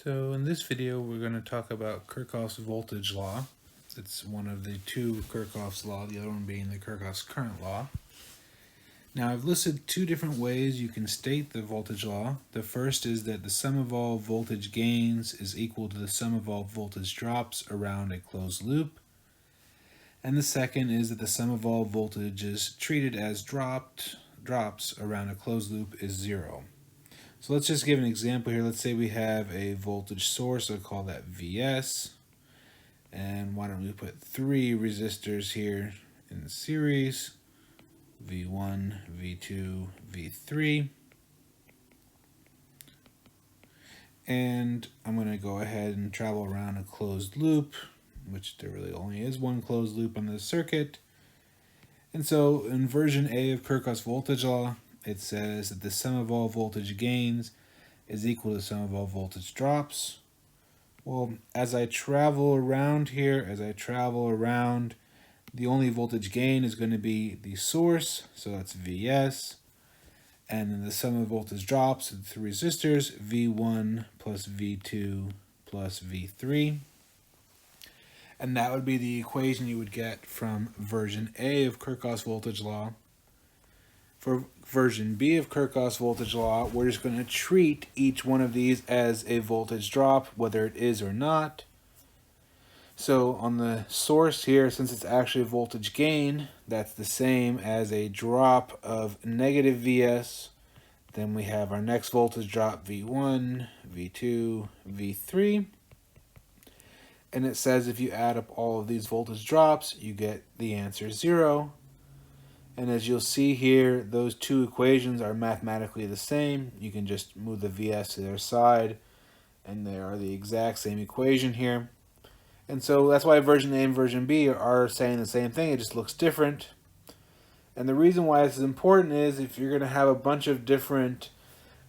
So in this video, we're going to talk about Kirchhoff's voltage law. It's one of the two Kirchhoff's law, the other one being the Kirchhoff's current law. Now I've listed two different ways you can state the voltage law. The first is that the sum of all voltage gains is equal to the sum of all voltage drops around a closed loop. And the second is that the sum of all voltages treated as drops around a closed loop is zero. So let's just give an example here. Let's say we have a voltage source. I'll call that Vs. And why don't we put three resistors here in series, V1, V2, V3. And I'm going to go ahead and travel around a closed loop, which there really only is one closed loop on this circuit. And so in version A of Kirchhoff's voltage law, it says that the sum of all voltage gains is equal to the sum of all voltage drops. Well, as I travel around here, the only voltage gain is going to be the source, so that's Vs. And then the sum of voltage drops of the three resistors, V1 plus V2 plus V3. And that would be the equation you would get from version A of Kirchhoff's voltage law. For version B of Kirchhoff's voltage law, we're just going to treat each one of these as a voltage drop, whether it is or not. So on the source here, since it's actually a voltage gain, that's the same as a drop of negative Vs. Then we have our next voltage drop, V1, V2, V3. And it says if you add up all of these voltage drops, you get the answer 0. And as you'll see here, those two equations are mathematically the same. You can just move the Vs to their side, and they are the exact same equation here. And so that's why version A and version B are saying the same thing. It just looks different. And the reason why this is important is if you're going to have a bunch of different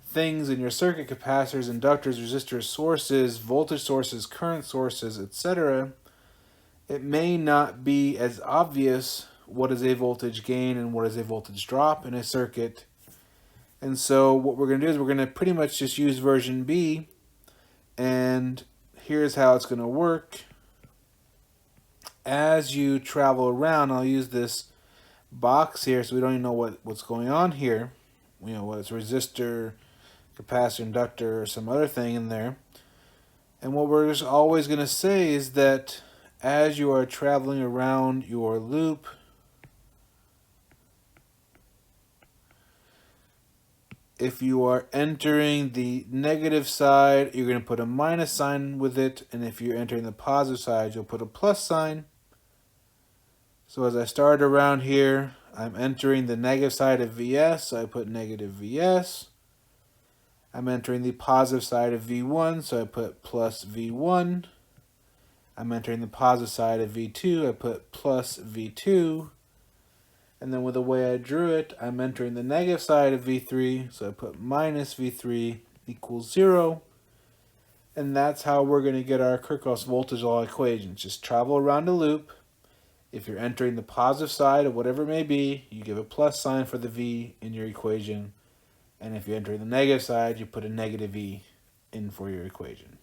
things in your circuit, capacitors, inductors, resistors, sources, voltage sources, current sources, etc., it may not be as obvious what is a voltage gain and what is a voltage drop in a circuit. And so what we're going to do is we're going to pretty much just use version B, and here's how it's going to work. As you travel around, I'll use this box here so we don't even know what's going on here. You know, whether it's resistor, capacitor, inductor, or some other thing in there. And what we're just always going to say is that as you are traveling around your loop, if you are entering the negative side, you're going to put a minus sign with it. And if you're entering the positive side, you'll put a plus sign. So as I start around here, I'm entering the negative side of Vs, so I put negative Vs. I'm entering the positive side of V1, so I put plus V1. I'm entering the positive side of V2, I put plus V2. And then with the way I drew it, I'm entering the negative side of V3, so I put minus V3 equals 0. And that's how we're going to get our Kirchhoff's voltage law equation. Just travel around a loop. If you're entering the positive side of whatever it may be, you give a plus sign for the V in your equation. And if you're entering the negative side, you put a negative E in for your equation.